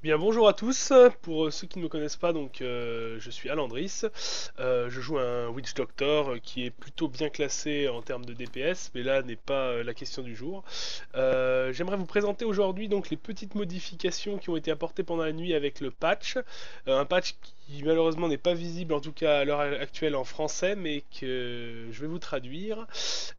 Bien bonjour à tous, pour ceux qui ne me connaissent pas, je suis Alandris, je joue un Witch Doctor qui est plutôt bien classé en termes de DPS, mais là n'est pas la question du jour. J'aimerais vous présenter aujourd'hui donc les petites modifications qui ont été apportées pendant la nuit avec le patch, un patch qui malheureusement n'est pas visible en tout cas à l'heure actuelle en français, mais que je vais vous traduire,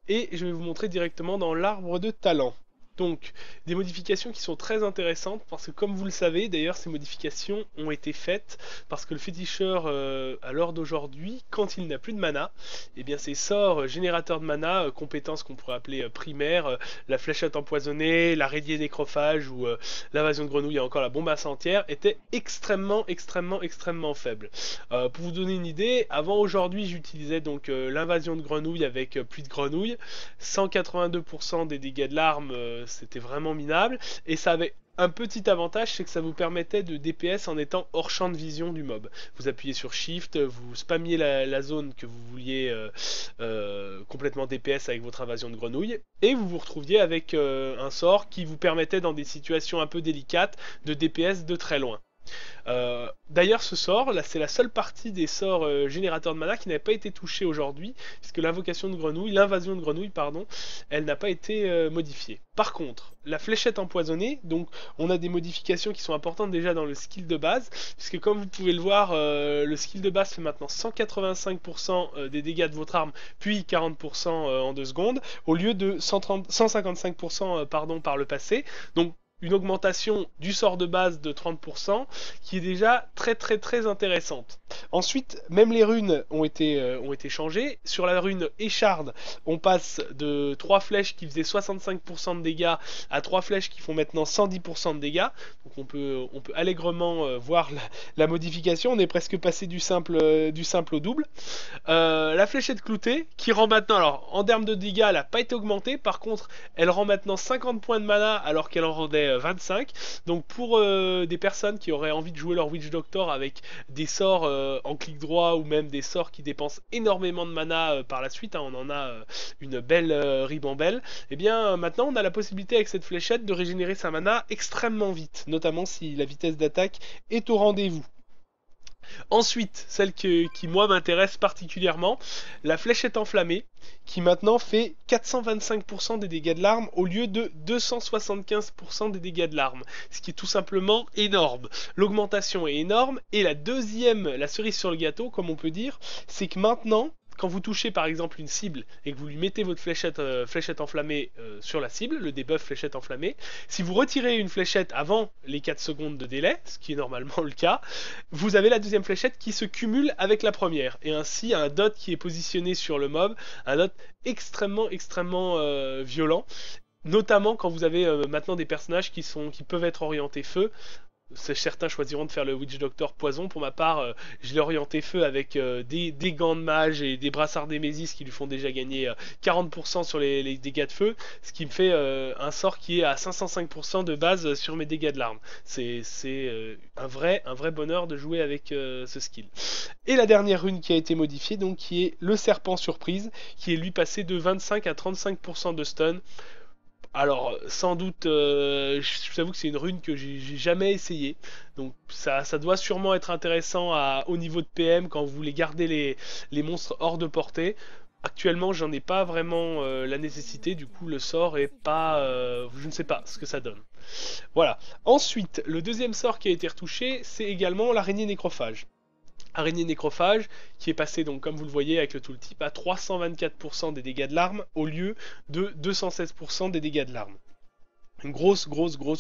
et je vais vous montrer directement dans l'arbre de talent. Donc, des modifications qui sont très intéressantes parce que comme vous le savez, d'ailleurs ces modifications ont été faites parce que le féticheur à l'heure d'aujourd'hui, quand il n'a plus de mana, eh bien ses sorts générateurs de mana, compétences qu'on pourrait appeler primaires, la fléchette empoisonnée, l'araignée nécrophage ou l'invasion de grenouille et encore la bombe incendiaire, étaient extrêmement faibles. Pour vous donner une idée, avant aujourd'hui j'utilisais donc l'invasion de grenouille avec pluie de grenouille, 182% des dégâts de l'arme, c'était vraiment minable, et ça avait un petit avantage, c'est que ça vous permettait de DPS en étant hors champ de vision du mob. Vous appuyez sur Shift, vous spammiez la zone que vous vouliez complètement DPS avec votre invasion de grenouille, et vous vous retrouviez avec un sort qui vous permettait dans des situations un peu délicates de DPS de très loin. D'ailleurs, ce sort, là, c'est la seule partie des sorts générateurs de mana qui n'avait pas été touchée aujourd'hui, puisque l'invocation de grenouille, l'invasion de grenouille, pardon, elle n'a pas été modifiée. Par contre, la fléchette empoisonnée, donc on a des modifications qui sont importantes déjà dans le skill de base, puisque comme vous pouvez le voir, le skill de base fait maintenant 185% des dégâts de votre arme, puis 40% en 2 secondes, au lieu de 155% pardon, par le passé. Donc une augmentation du sort de base de 30% qui est déjà très intéressante. Ensuite, même les runes ont été changées. Sur la rune écharde, on passe de 3 flèches qui faisaient 65% de dégâts à 3 flèches qui font maintenant 110% de dégâts. Donc on peut allègrement voir la modification. On est presque passé du simple au double. La fléchette cloutée qui rend maintenant, alors en termes de dégâts, elle n'a pas été augmentée. Par contre, elle rend maintenant 50 points de mana alors qu'elle en rendait 25. Donc pour des personnes qui auraient envie de jouer leur Witch Doctor avec des sorts en clic droit ou même des sorts qui dépensent énormément de mana par la suite, hein, on en a une belle ribambelle, et bien maintenant on a la possibilité avec cette fléchette de régénérer sa mana extrêmement vite, notamment si la vitesse d'attaque est au rendez-vous. Ensuite, qui moi m'intéresse particulièrement, la fléchette enflammée, qui maintenant fait 425% des dégâts de l'arme au lieu de 275% des dégâts de l'arme, ce qui est tout simplement énorme. L'augmentation est énorme, et la cerise sur le gâteau, comme on peut dire, c'est que maintenant, quand vous touchez par exemple une cible et que vous lui mettez votre fléchette enflammée sur la cible, le debuff fléchette enflammée, si vous retirez une fléchette avant les 4 secondes de délai, ce qui est normalement le cas, vous avez la deuxième fléchette qui se cumule avec la première, et ainsi un dot qui est positionné sur le mob, un dot extrêmement violent, notamment quand vous avez maintenant des personnages qui peuvent être orientés feu. Certains choisiront de faire le Witch Doctor poison. Pour ma part, je l'ai orienté feu avec des gants de mage et des brassards d'Emésis qui lui font déjà gagner 40% sur les dégâts de feu, ce qui me fait un sort qui est à 505% de base sur mes dégâts de l'arme. C'est un vrai bonheur de jouer avec ce skill. Et la dernière rune qui a été modifiée, donc qui est le serpent surprise, qui est lui passé de 25 à 35% de stun. Alors, sans doute, je vous avoue que c'est une rune que j'ai jamais essayé. Donc, ça doit sûrement être intéressant au niveau de PM quand vous voulez garder les monstres hors de portée. Actuellement, j'en ai pas vraiment la nécessité. Du coup, le sort est pas. Je ne sais pas ce que ça donne. Voilà. Ensuite, le deuxième sort qui a été retouché, c'est également l'araignée nécrophage. Araignée nécrophage qui est passé donc comme vous le voyez avec le tooltip à 324% des dégâts de l'arme au lieu de 216% des dégâts de l'arme. Une grosse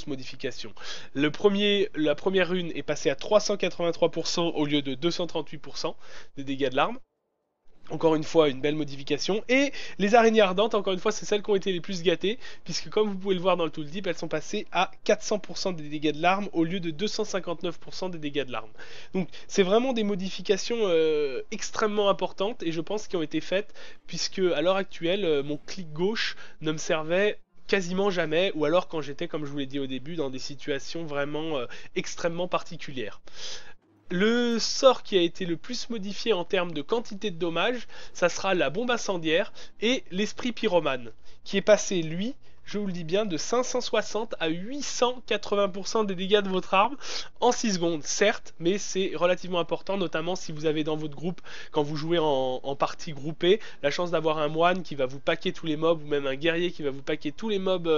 modification. La première rune est passée à 383% au lieu de 238% des dégâts de l'arme. Encore une fois, une belle modification. Et les araignées ardentes, encore une fois, c'est celles qui ont été les plus gâtées, puisque comme vous pouvez le voir dans le tooltip, elles sont passées à 400% des dégâts de l'arme au lieu de 259% des dégâts de l'arme. Donc c'est vraiment des modifications extrêmement importantes, et je pense qui ont été faites, puisque à l'heure actuelle, mon clic gauche ne me servait quasiment jamais, ou alors quand j'étais, comme je vous l'ai dit au début, dans des situations vraiment extrêmement particulières. Le sort qui a été le plus modifié en termes de quantité de dommages, ça sera la bombe incendiaire et l'esprit pyromane, qui est passé, lui, je vous le dis bien, de 560 à 880% des dégâts de votre arme en 6 secondes, certes, mais c'est relativement important, notamment si vous avez dans votre groupe, quand vous jouez en partie groupée, la chance d'avoir un moine qui va vous paquer tous les mobs, ou même un guerrier qui va vous paquer tous les mobs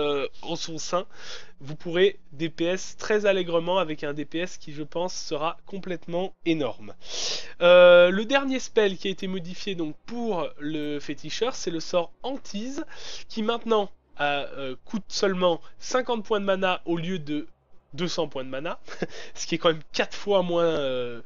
en son sein. Vous pourrez DPS très allègrement avec un DPS qui, je pense, sera complètement énorme. Le dernier spell qui a été modifié donc pour le féticheur, c'est le sort Hantise, qui maintenant coûte seulement 50 points de mana au lieu de 200 points de mana, ce qui est quand même 4 fois moins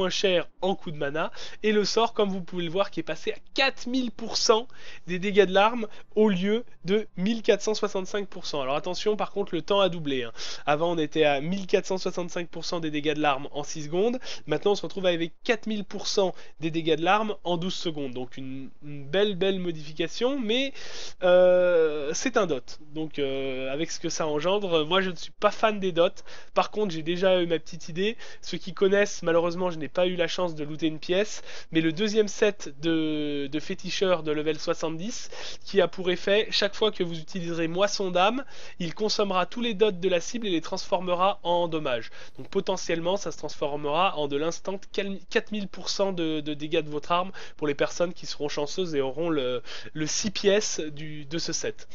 cher en coût de mana, et le sort, comme vous pouvez le voir, qui est passé à 4000% des dégâts de l'arme au lieu de 1465%. Alors attention, par contre, le temps a doublé. Hein. Avant, on était à 1465% des dégâts de l'arme en 6 secondes, maintenant on se retrouve avec 4000% des dégâts de l'arme en 12 secondes, donc une belle modification, mais c'est un dot, donc avec ce que ça engendre, moi je ne suis pas fan des dots. Par contre, j'ai déjà eu ma petite idée. Ceux qui connaissent, malheureusement, je n'ai pas eu la chance de looter une pièce. Mais le deuxième set de féticheurs de level 70, qui a pour effet, chaque fois que vous utiliserez Moisson d'âme, il consommera tous les dots de la cible et les transformera en dommages. Donc potentiellement, ça se transformera en de l'instant 4000% de dégâts de votre arme pour les personnes qui seront chanceuses et auront le 6 pièces de ce set.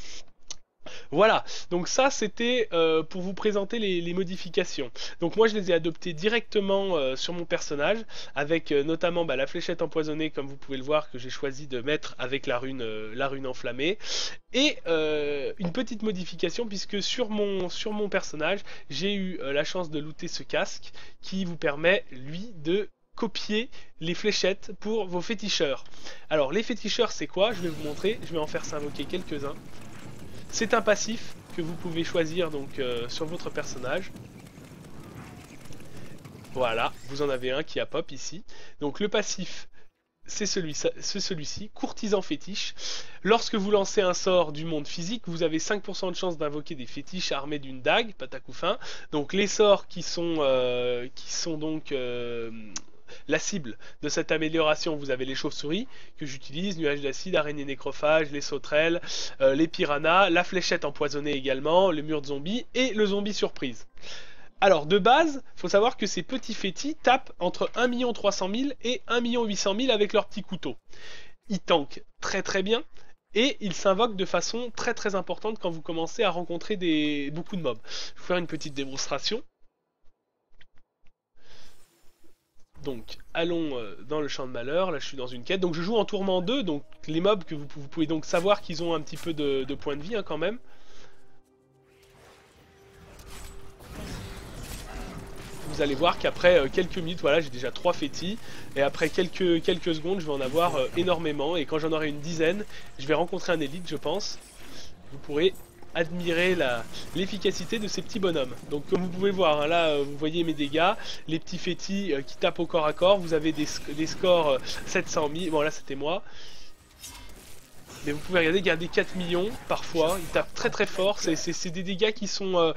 Voilà, donc ça c'était pour vous présenter les modifications. Donc moi je les ai adoptées directement sur mon personnage, avec notamment la fléchette empoisonnée, comme vous pouvez le voir, que j'ai choisi de mettre avec la rune enflammée. Et une petite modification, puisque sur mon personnage, j'ai eu la chance de looter ce casque, qui vous permet, lui, de copier les fléchettes pour vos féticheurs. Alors les féticheurs c'est quoi? Je vais vous montrer, je vais en faire s'invoquer quelques-uns. C'est un passif que vous pouvez choisir donc sur votre personnage. Voilà, vous en avez un qui a pop ici. Donc le passif, c'est celui-ci, courtisan fétiche. Lorsque vous lancez un sort du monde physique, vous avez 5% de chance d'invoquer des fétiches armés d'une dague, patacoufin. Donc les sorts qui sont donc la cible de cette amélioration, vous avez les chauves-souris que j'utilise, nuages d'acide, araignées nécrophages, les sauterelles, les piranhas, la fléchette empoisonnée également, le mur de zombies et le zombie surprise. Alors de base, il faut savoir que ces petits fétis tapent entre 1 300 000 et 1 800 000 avec leur petit couteau. Ils tankent très bien et ils s'invoquent de façon très importante quand vous commencez à rencontrer beaucoup de mobs. Je vais vous faire une petite démonstration. Donc allons dans le champ de malheur, là je suis dans une quête, donc je joue en tourment 2, donc les mobs que vous pouvez donc savoir qu'ils ont un petit peu de points de vie hein, quand même. Vous allez voir qu'après quelques minutes, voilà j'ai déjà 3 fétis, et après quelques secondes je vais en avoir énormément, et quand j'en aurai une dizaine, je vais rencontrer un élite je pense. Vous pourrez admirer l'efficacité de ces petits bonhommes. Donc comme vous pouvez voir, hein, là vous voyez mes dégâts, les petits fétis qui tapent au corps à corps, vous avez des scores 700 000, bon là c'était moi. Mais vous pouvez regarder, garder 4 millions parfois, ils tapent très fort, c'est des dégâts qui sont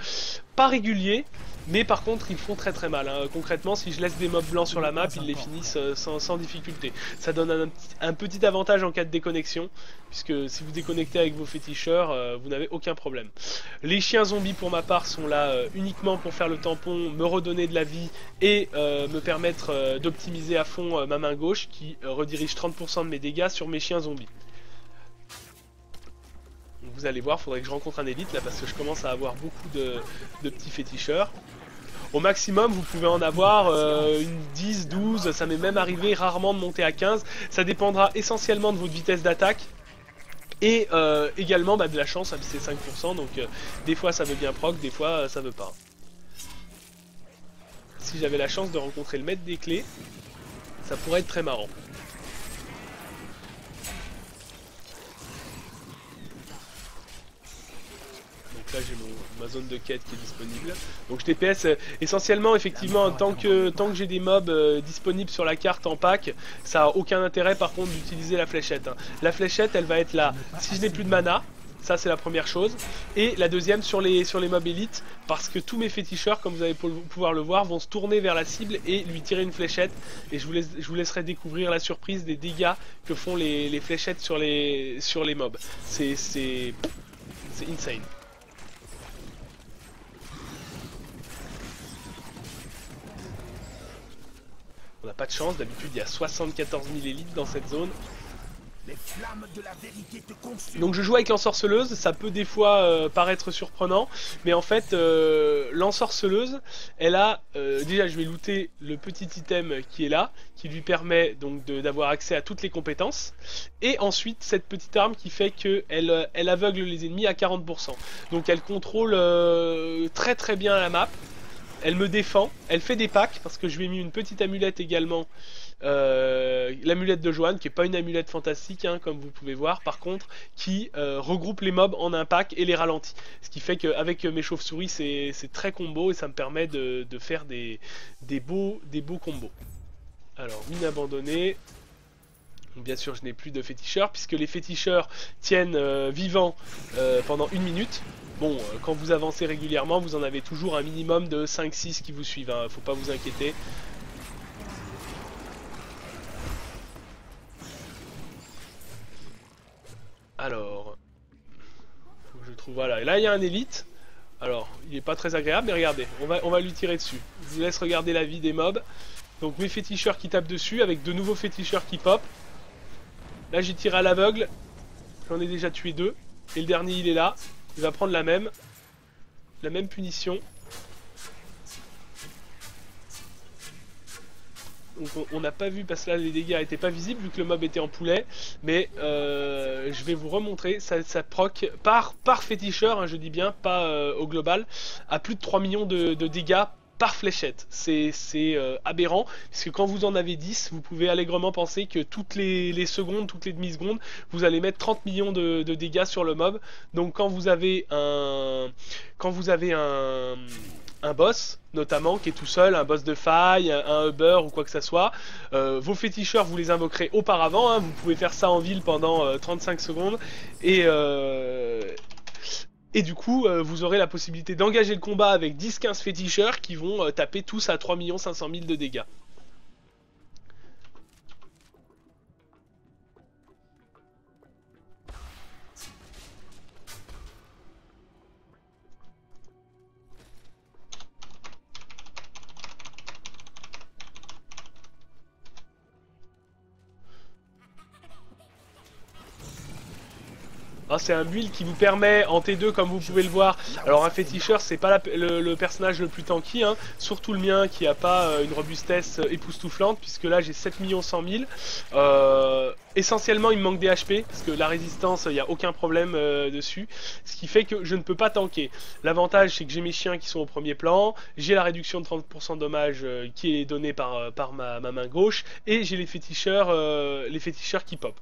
pas réguliers, mais par contre ils font très mal. Hein. Concrètement, si je laisse des mobs blancs sur la map, ils les finissent sans difficulté. Ça donne un petit avantage en cas de déconnexion, puisque si vous déconnectez avec vos féticheurs, vous n'avez aucun problème. Les chiens zombies pour ma part sont là uniquement pour faire le tampon, me redonner de la vie et me permettre d'optimiser à fond ma main gauche qui redirige 30% de mes dégâts sur mes chiens zombies. Vous allez voir, il faudrait que je rencontre un élite là parce que je commence à avoir beaucoup de petits féticheurs. Au maximum, vous pouvez en avoir une 10, 12, ça m'est même arrivé rarement de monter à 15. Ça dépendra essentiellement de votre vitesse d'attaque et également de la chance, c'est 5%, donc des fois ça veut bien proc, des fois ça veut pas. Si j'avais la chance de rencontrer le maître des clés, ça pourrait être très marrant. Là j'ai ma zone de quête qui est disponible. Donc je DPS essentiellement effectivement tant que j'ai des mobs disponibles sur la carte en pack, ça a aucun intérêt par contre d'utiliser la fléchette. Hein. La fléchette elle va être là si je n'ai plus de mana, ça c'est la première chose. Et la deuxième sur les mobs élites, parce que tous mes féticheurs comme vous allez pouvoir le voir vont se tourner vers la cible et lui tirer une fléchette. Et je vous laisserai découvrir la surprise des dégâts que font les fléchettes sur les mobs. C'est C'est insane. On n'a pas de chance, d'habitude il y a 74 000 élites dans cette zone. Les flammes de la vérité te consument. Donc je joue avec l'ensorceleuse, ça peut des fois paraître surprenant, mais en fait l'ensorceleuse, elle a, déjà je vais looter le petit item qui est là, qui lui permet donc d'avoir accès à toutes les compétences, et ensuite cette petite arme qui fait qu'elle elle aveugle les ennemis à 40%. Donc elle contrôle très très bien la map, elle me défend, elle fait des packs, parce que je lui ai mis une petite amulette également. L'amulette de Joanne, qui est pas une amulette fantastique hein, comme vous pouvez voir, par contre qui regroupe les mobs en un pack et les ralentit, ce qui fait qu'avec mes chauves-souris c'est très combo et ça me permet de faire des beaux combos. Alors mine abandonnée, bien sûr je n'ai plus de féticheurs puisque les féticheurs tiennent vivants pendant 1 minute. Bon, quand vous avancez régulièrement vous en avez toujours un minimum de 5-6 qui vous suivent, hein, faut pas vous inquiéter. Alors, faut que je trouve, voilà, et là il y a un élite. Alors, il est pas très agréable, mais regardez, on va lui tirer dessus. Je vous laisse regarder la vie des mobs. Donc mes féticheurs qui tapent dessus, avec de nouveaux féticheurs qui pop. Là j'ai tiré à l'aveugle, j'en ai déjà tué 2. Et le dernier il est là, il va prendre la même punition. Donc on n'a pas vu parce que là les dégâts n'étaient pas visibles vu que le mob était en poulet, mais je vais vous remontrer, ça proc par féticheur, hein, je dis bien, pas au global, à plus de 3 millions de dégâts par fléchette. C'est aberrant, parce que quand vous en avez 10, vous pouvez allègrement penser que toutes les secondes, toutes les demi-secondes, vous allez mettre 30 millions de dégâts sur le mob. Donc quand vous avez un boss notamment qui est tout seul, un boss de faille, un Uber ou quoi que ça soit, vos féticheurs vous les invoquerez auparavant, hein, vous pouvez faire ça en ville pendant 35 secondes et du coup vous aurez la possibilité d'engager le combat avec 10-15 féticheurs qui vont taper tous à 3 500 000 de dégâts. Ah, c'est un build qui vous permet en T2 comme vous pouvez le voir. Alors un féticheur c'est pas le personnage le plus tanky, hein, surtout le mien qui a pas une robustesse époustouflante puisque là j'ai 7 100 000. Essentiellement il me manque des HP parce que la résistance il n'y a aucun problème dessus, ce qui fait que je ne peux pas tanker. L'avantage c'est que j'ai mes chiens qui sont au premier plan, j'ai la réduction de 30% de dommages qui est donnée par ma main gauche et j'ai les féticheurs qui pop.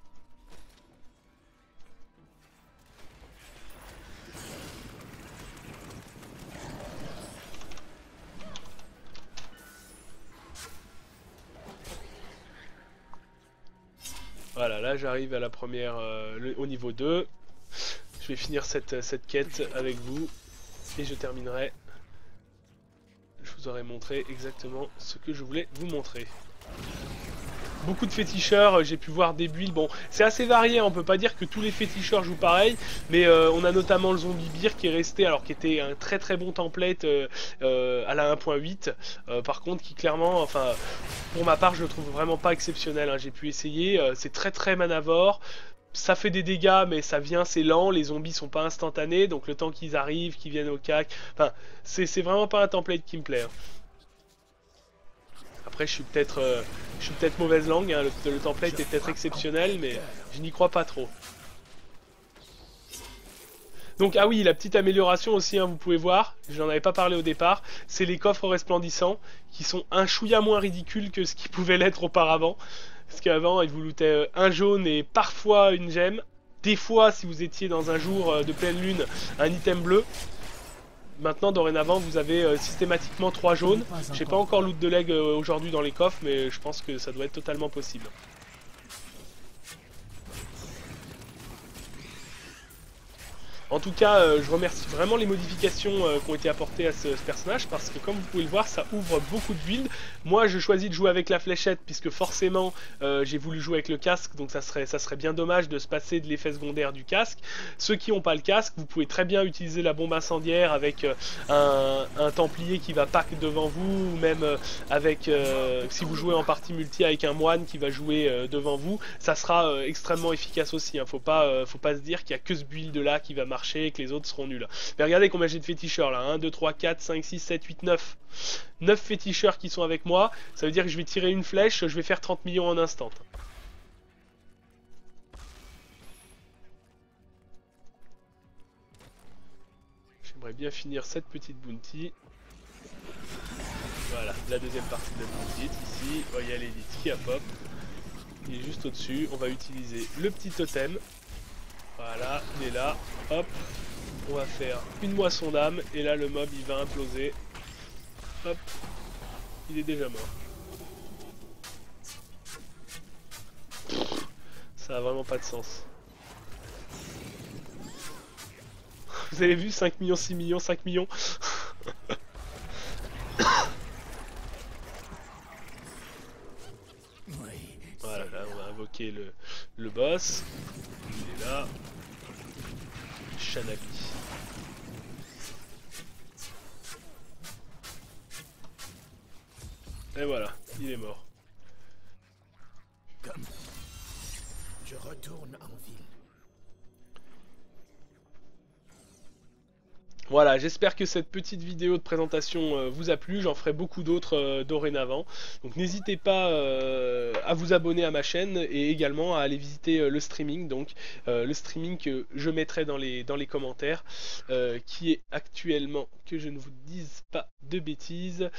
Voilà, là j'arrive à la première, au niveau 2. Je vais finir cette quête avec vous et je terminerai. Je vous aurai montré exactement ce que je voulais vous montrer. Beaucoup de féticheurs, j'ai pu voir des builds, bon c'est assez varié, on peut pas dire que tous les féticheurs jouent pareil, mais on a notamment le zombie beer qui est resté, alors qui était un très très bon template à la 1.8, par contre qui clairement, enfin pour ma part je le trouve vraiment pas exceptionnel, hein. J'ai pu essayer, c'est très très manavore, ça fait des dégâts mais ça vient, c'est lent, les zombies sont pas instantanés, donc le temps qu'ils arrivent, qu'ils viennent au cac, enfin c'est vraiment pas un template qui me plaît, hein. Après je suis peut-être mauvaise langue, hein, le template est peut-être exceptionnel mais je n'y crois pas trop. Donc ah oui, la petite amélioration aussi, hein, vous pouvez voir, j'en avais pas parlé au départ, c'est les coffres resplendissants qui sont un chouïa moins ridicules que ce qu'ils pouvaient l'être auparavant. Parce qu'avant ils vous lootaient un jaune et parfois une gemme, des fois si vous étiez dans un jour de pleine lune un item bleu. Maintenant, dorénavant, vous avez systématiquement 3 jaunes. J'ai pas encore loot de leg aujourd'hui dans les coffres, mais je pense que ça doit être totalement possible. En tout cas, je remercie vraiment les modifications qui ont été apportées à ce personnage, parce que comme vous pouvez le voir, ça ouvre beaucoup de builds. Moi, je choisis de jouer avec la fléchette, puisque forcément, j'ai voulu jouer avec le casque, donc ça serait bien dommage de se passer de l'effet secondaire du casque. Ceux qui n'ont pas le casque, vous pouvez très bien utiliser la bombe incendiaire avec un templier qui va pack devant vous, ou même avec, si vous jouez en partie multi avec un moine qui va jouer devant vous, ça sera extrêmement efficace aussi, hein. Faut pas se dire qu'il y a que ce build là qui va marcher et que les autres seront nuls. Mais regardez combien j'ai de féticheurs là, 1, 2, 3, 4, 5, 6, 7, 8, 9. 9 féticheurs qui sont avec moi, ça veut dire que je vais tirer une flèche, je vais faire 30 millions en instant. J'aimerais bien finir cette petite bounty. Voilà, la deuxième partie de la bounty ici. Oh, il y a l'élite qui a pop. Il est juste au-dessus. On va utiliser le petit totem. Voilà, il est là. Hop. On va faire une moisson d'âme. Et là, le mob, il va imploser. Hop. Il est déjà mort. Ça a vraiment pas de sens. Vous avez vu 5 millions, 6 millions, 5 millions. Voilà, là on va invoquer le boss. Il est là. Shanabi. Et voilà, il est mort. Comme je retourne en ville. Voilà, j'espère que cette petite vidéo de présentation vous a plu, j'en ferai beaucoup d'autres dorénavant. Donc n'hésitez pas à vous abonner à ma chaîne et également à aller visiter le streaming, donc le streaming que je mettrai dans les commentaires, qui est actuellement, que je ne vous dise pas de bêtises,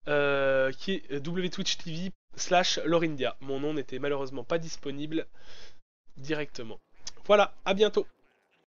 qui est wtwitch.tv/Lorindia. Mon nom n'était malheureusement pas disponible directement. Voilà, à bientôt.